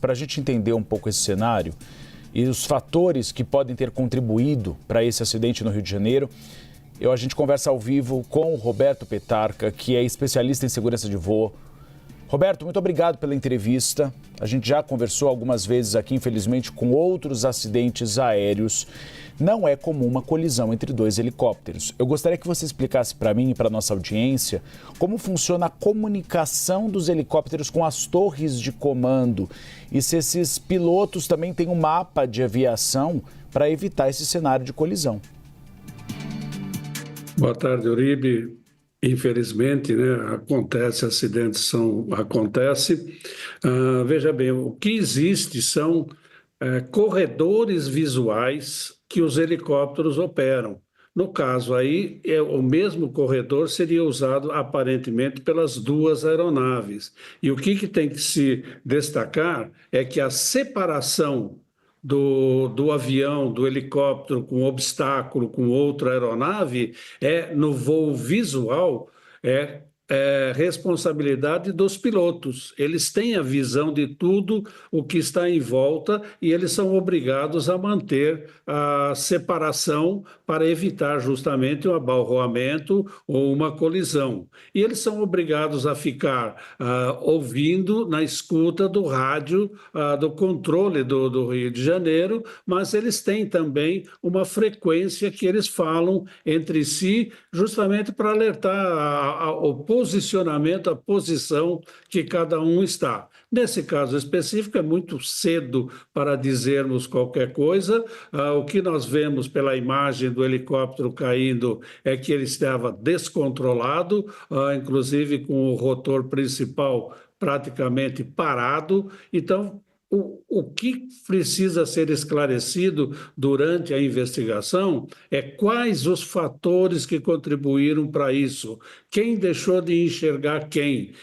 para a gente entender um pouco esse cenário e os fatores que podem ter contribuído para esse acidente no Rio de Janeiro, a gente conversa ao vivo com o Roberto Petarca, que é especialista em segurança de voo. Roberto, muito obrigado pela entrevista. A gente já conversou algumas vezes aqui, infelizmente, com outros acidentes aéreos. Não é comum uma colisão entre dois helicópteros. Eu gostaria que você explicasse para mim e para a nossa audiência como funciona a comunicação dos helicópteros com as torres de comando e se esses pilotos também têm um mapa de aviação para evitar esse cenário de colisão. Boa tarde, Uribe. Infelizmente, né, acontece. Veja bem, o que existe são corredores visuais que os helicópteros operam. No caso aí, o mesmo corredor seria usado aparentemente pelas duas aeronaves. E o que tem que se destacar é que a separação do avião, do helicóptero com obstáculo, com outra aeronave, no voo visual, é responsabilidade dos pilotos. Eles têm a visão de tudo o que está em volta e eles são obrigados a manter a separação para evitar justamente um abalroamento ou uma colisão. E eles são obrigados a ficar ouvindo na escuta do rádio, do controle do Rio de Janeiro, mas eles têm também uma frequência que eles falam entre si, justamente para alertar o posicionamento, a posição que cada um está. Nesse caso específico, é muito cedo para dizermos qualquer coisa. O que nós vemos pela imagem do helicóptero caindo é que ele estava descontrolado, inclusive com o rotor principal praticamente parado. Então, o que precisa ser esclarecido durante a investigação é quais os fatores que contribuíram para isso. Quem deixou de enxergar quem?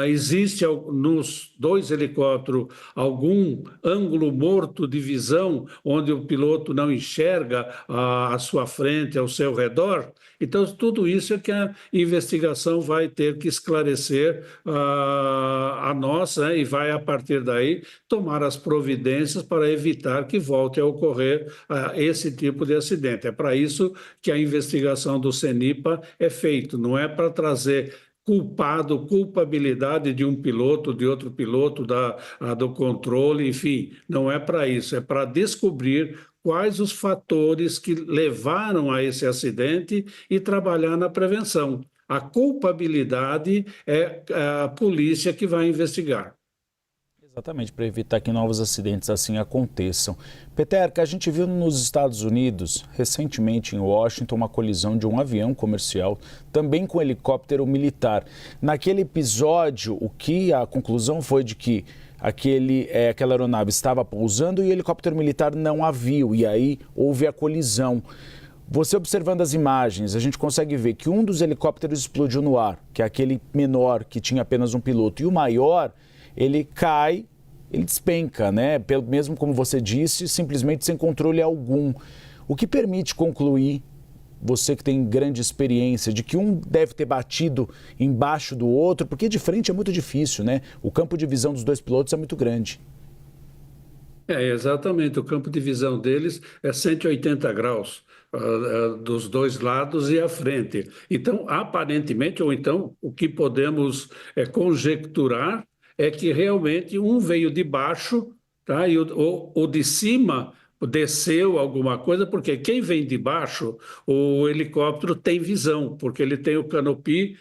Existe nos dois helicópteros algum ângulo morto de visão onde o piloto não enxerga à sua frente, ao seu redor? Então, tudo isso é que a investigação vai ter que esclarecer a nossa, né, e vai, a partir daí, tomar as providências para evitar que volte a ocorrer esse tipo de acidente. É para isso que a investigação do CENIPA é feita, não é para trazer culpabilidade de um piloto, de outro piloto, do controle, enfim, não é para isso, é para descobrir quais os fatores que levaram a esse acidente e trabalhar na prevenção. A culpabilidade é a polícia que vai investigar. Exatamente, para evitar que novos acidentes assim aconteçam. Peterca, a gente viu nos Estados Unidos, recentemente em Washington, uma colisão de um avião comercial, também com um helicóptero militar. Naquele episódio, a conclusão foi de que aquela aeronave estava pousando e o helicóptero militar não a viu, e aí houve a colisão. Você observando as imagens, a gente consegue ver que um dos helicópteros explodiu no ar, que é aquele menor que tinha apenas um piloto, e o maior, ele cai, ele despenca, né? Mesmo como você disse, simplesmente sem controle algum. O que permite concluir, você que tem grande experiência, de que um deve ter batido embaixo do outro, porque de frente é muito difícil, né? O campo de visão dos dois pilotos é muito grande. Exatamente. O campo de visão deles é 180 graus. Dos dois lados e à frente. Então, aparentemente, ou então, o que podemos conjecturar é que realmente um veio de baixo, tá? E o de cima desceu alguma coisa, porque quem vem de baixo, o helicóptero tem visão, porque ele tem o canopy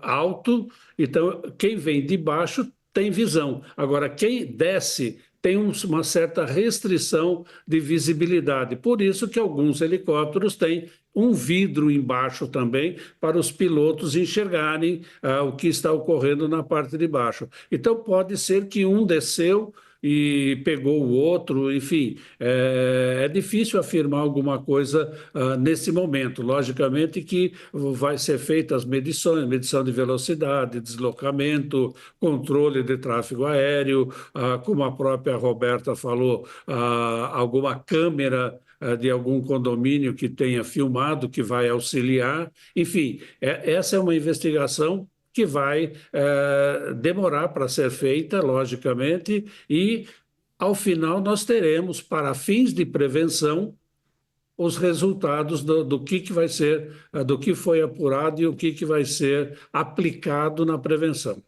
alto, então quem vem de baixo tem visão. Agora, quem desce tem uma certa restrição de visibilidade. Por isso que alguns helicópteros têm um vidro embaixo também para os pilotos enxergarem o que está ocorrendo na parte de baixo. Então, pode ser que um desceu e pegou o outro, enfim, é difícil afirmar alguma coisa nesse momento. Logicamente que vai ser feitas as medições, medição de velocidade, deslocamento, controle de tráfego aéreo, como a própria Roberta falou, alguma câmera de algum condomínio que tenha filmado, que vai auxiliar. Enfim, essa é uma investigação que vai demorar para ser feita, logicamente, e ao final nós teremos, para fins de prevenção, os resultados do que vai ser, do que foi apurado e o que vai ser aplicado na prevenção.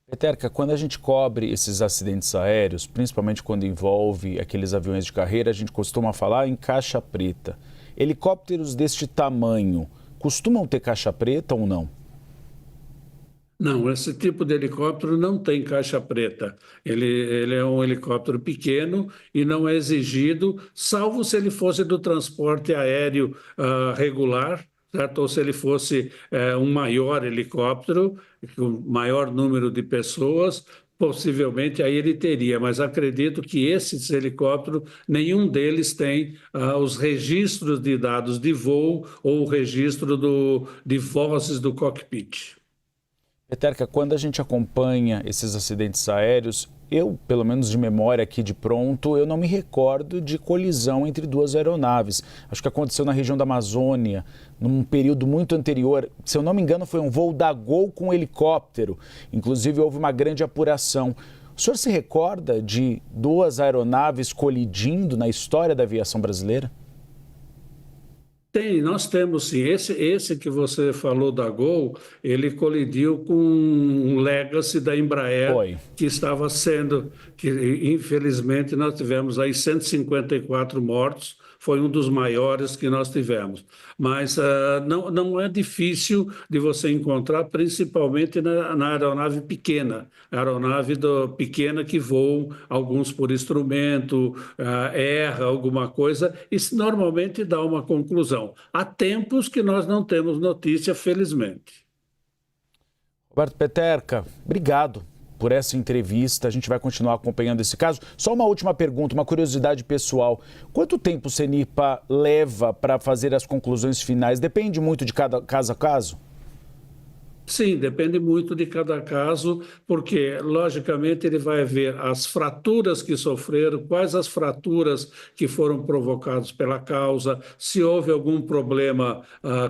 Peterka, quando a gente cobre esses acidentes aéreos, principalmente quando envolve aqueles aviões de carreira, a gente costuma falar em caixa preta. Helicópteros deste tamanho costumam ter caixa preta ou não? Não, esse tipo de helicóptero não tem caixa preta. Ele é um helicóptero pequeno e não é exigido, salvo se ele fosse do transporte aéreo regular, certo? Ou se ele fosse um maior helicóptero, com maior número de pessoas, possivelmente aí ele teria, mas acredito que esses helicópteros, nenhum deles tem os registros de dados de voo ou o registro de vozes do cockpit. Peterka, quando a gente acompanha esses acidentes aéreos, eu, pelo menos de memória aqui de pronto, eu não me recordo de colisão entre duas aeronaves. Acho que aconteceu na região da Amazônia, num período muito anterior. Se eu não me engano, foi um voo da Gol com um helicóptero. Inclusive, houve uma grande apuração. O senhor se recorda de duas aeronaves colidindo na história da aviação brasileira? Nós temos sim. Esse que você falou da Gol, ele colidiu com um Legacy da Embraer, Foi. que estava sendo, que infelizmente nós tivemos aí 154 mortos, foi um dos maiores que nós tivemos. Mas não é difícil de você encontrar, principalmente na aeronave pequena, pequena que voam, alguns por instrumento, erra alguma coisa, e normalmente dá uma conclusão. Há tempos que nós não temos notícia, felizmente. Roberto Peterka, obrigado por essa entrevista. A gente vai continuar acompanhando esse caso. Só uma última pergunta, uma curiosidade pessoal. Quanto tempo o CENIPA leva para fazer as conclusões finais? Depende muito de cada caso a caso? Sim, depende muito de cada caso, porque, logicamente, ele vai ver as fraturas que sofreram, quais as fraturas que foram provocadas pela causa, se houve algum problema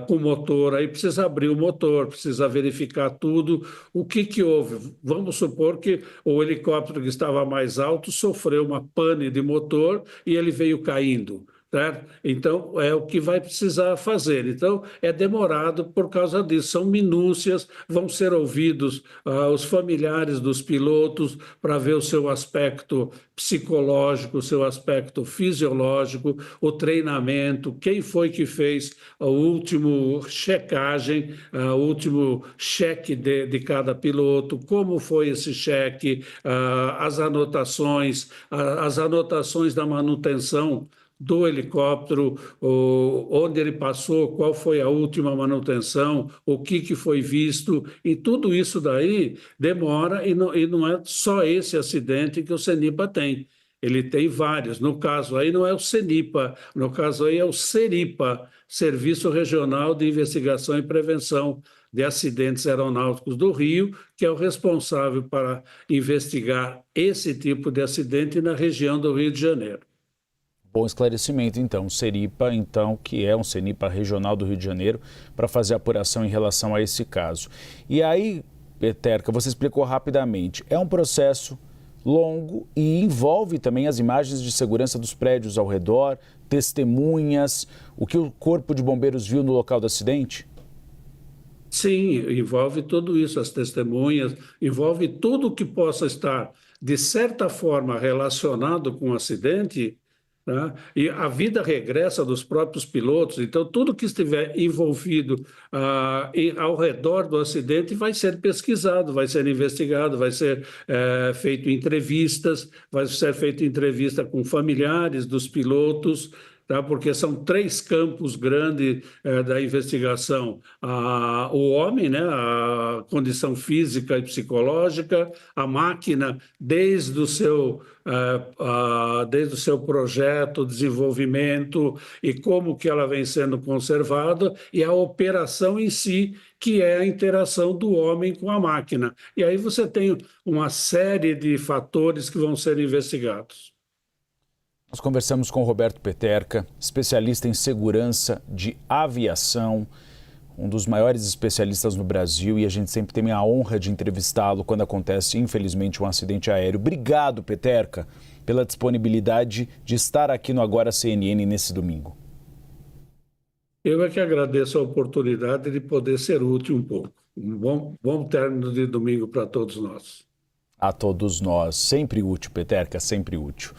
com o motor, aí precisa abrir o motor, precisa verificar tudo, o que houve. Vamos supor que o helicóptero que estava mais alto sofreu uma pane de motor e ele veio caindo. Certo? Então, é o que vai precisar fazer. Então, é demorado por causa disso. São minúcias, vão ser ouvidos os familiares dos pilotos para ver o seu aspecto psicológico, o seu aspecto fisiológico, o treinamento, quem foi que fez a última checagem, o último cheque de cada piloto, como foi esse cheque, as anotações da manutenção do helicóptero, onde ele passou, qual foi a última manutenção, o que foi visto, e tudo isso daí demora, e não é só esse acidente que o CENIPA tem. Ele tem vários. No caso aí não é o CENIPA, no caso aí é o SERIPA, Serviço Regional de Investigação e Prevenção de Acidentes Aeronáuticos do Rio, que é o responsável para investigar esse tipo de acidente na região do Rio de Janeiro. Bom esclarecimento, então. O SERIPA, então, que é um CENIPA regional do Rio de Janeiro, para fazer apuração em relação a esse caso. E aí, Peterka, você explicou rapidamente, é um processo longo e envolve também as imagens de segurança dos prédios ao redor, testemunhas, o que o Corpo de Bombeiros viu no local do acidente? Sim, envolve tudo isso, as testemunhas, envolve tudo que possa estar, de certa forma, relacionado com o acidente. Tá? E a vida regressa dos próprios pilotos, então tudo que estiver envolvido ao redor do acidente vai ser pesquisado, vai ser investigado, vai ser feito entrevistas, vai ser feita entrevista com familiares dos pilotos, tá? Porque são três campos grandes da investigação: o homem, né? A condição física e psicológica, a máquina, desde o seu projeto, desenvolvimento e como que ela vem sendo conservada, e a operação em si, que é a interação do homem com a máquina. E aí você tem uma série de fatores que vão ser investigados. Nós conversamos com o Roberto Peterka, especialista em segurança de aviação. um dos maiores especialistas no Brasil, e a gente sempre tem a honra de entrevistá-lo quando acontece, infelizmente, um acidente aéreo. Obrigado, Peterka, pela disponibilidade de estar aqui no Agora CNN nesse domingo. Eu é que agradeço a oportunidade de poder ser útil um pouco. Um bom término de domingo para todos nós. A todos nós. Sempre útil, Peterka, sempre útil.